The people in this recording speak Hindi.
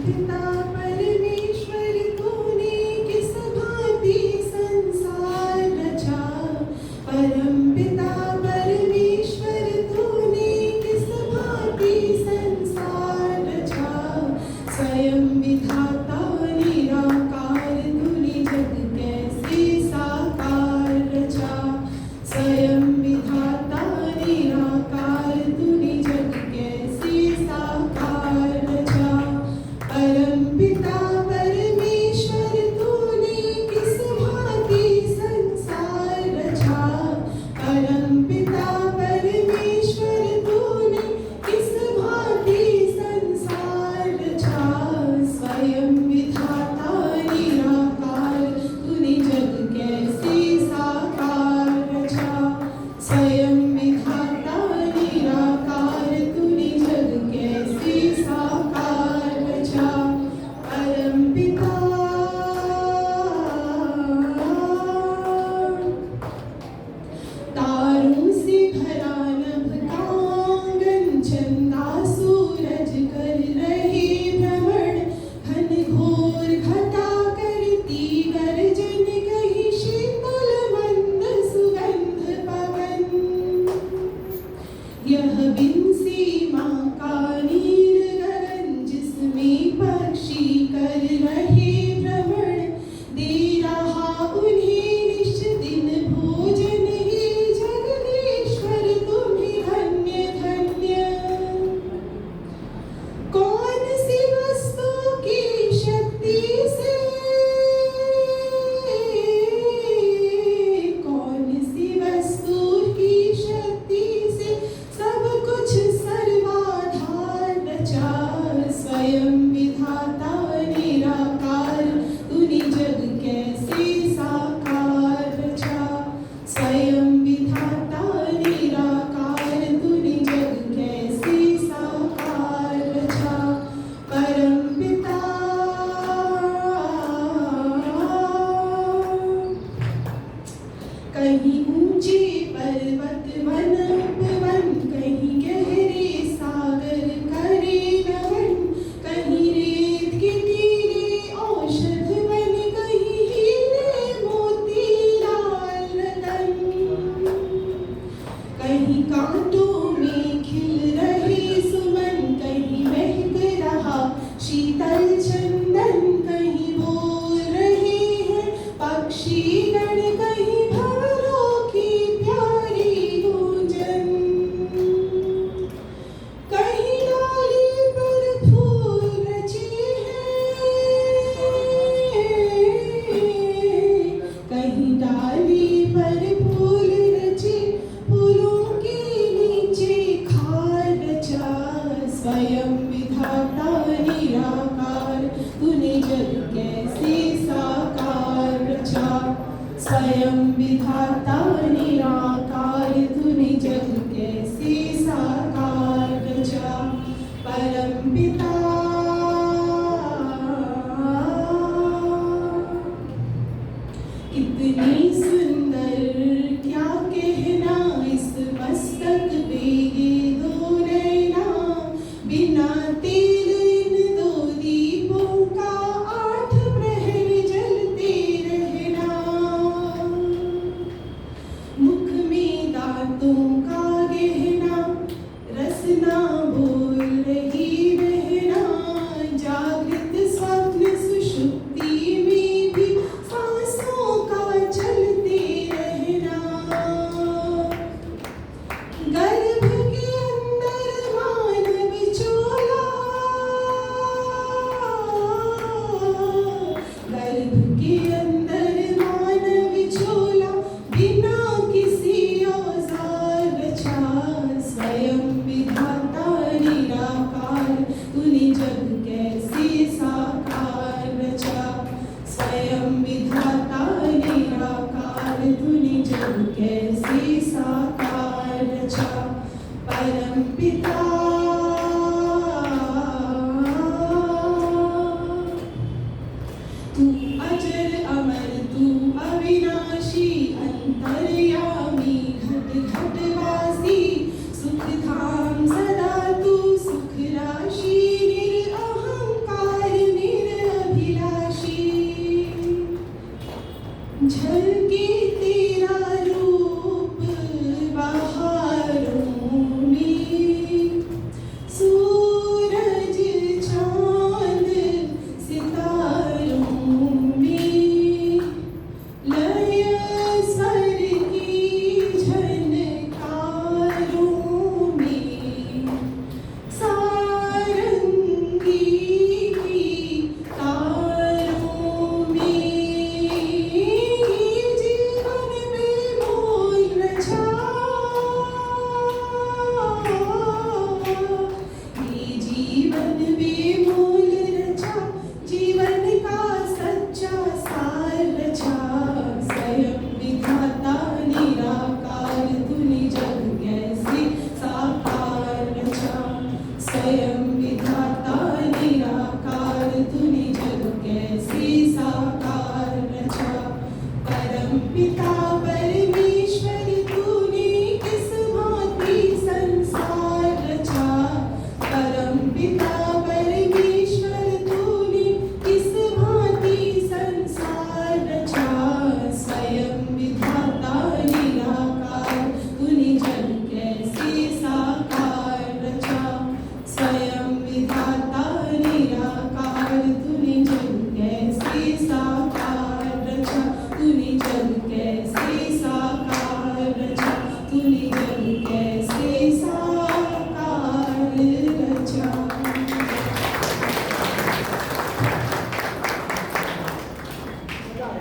पिता परमेश्वर तूने किस भांति संसार रचा। परम पिता परमेश्वर तूने किस भांति संसार रचा। स्वयं विधाता निराकार तूने जग कैसे साकार रचा। स्वयं विधाता निराकार तूने जग कैसे साकार रचा। परम पिता परमेश्वर तूने किस भांति संसार रचा। परम पिता परमेश्वर तूने किस भांति संसार रचा। स्वयं विधाता निराकार तूने जग कैसे साकार रचा। स्वयं विधाता निराकार तूने जग कैसे साकार रचा। परम पिता तारों से भरा नभ कांगन चंदा सूरज कर रहे भ्रमण। घनघोर घटा करती गर्जन कहीं शीतल मंद सुगंध पवन। यह बिन सीमा का नील गगन जिसमें पक्षी कर रहे भ्रमण। दे रहा उन्हें निश दिन भोजन ही जगदीश्वर तुम्हें धन्य धन्य। कौन सी वस्तु की शक्ति से कौन सी वस्तु की शक्ति से सब कुछ सर्वाधार रचा। स्वयं विधाता निराकार तूने जग कैसे साकार रचा। स्वयं विधाता निराकार तूने जग कैसे साकार रचा। परम पिता कहीं ऊंचे पर्वत वन उपवन कहीं गहरे सागर करे नमन। कहीं रेत के तीरे औषध वन कहीं हीरे मोती लाल रतन। कहीं कांटों में खिल रहे सुमन कहीं महक रहा शीतल चंदन। कहीं बोल रहे हैं पक्षी गण कहीं भंवरों की प्यारी गूंजन। कहीं डाली पर फूल रचे हैं। कहीं डाली पर फूल रचे फूलों के नीचे खार रचा। स्वयं विधाता निराकार तूने जग कैसे साकार रचा। स्वयं विधाता निराकार तूने जग कैसे साकार रचा। परम पिता कितनी सुंदर क्या कहना इस मस्तक पे ये दो नैना। बिना तेल इन दो दीपों का 8 प्रहर जलते रहना। मुख में दांतों का गहना रसना बोल रही रहना। जागृत स्वप्न सुषुप्ति में भी सांसों का चलते रहना। गर्भ के अंदर मानव चोला। गर्भ के अंदर मानव चोला बिना किसी औजार रचा। स्वयं विधाता निराकार तूने जग कैसे साकार रचा। स्वयं विधाता निराकार तूने जग कैसे साकार रचा। परम पिता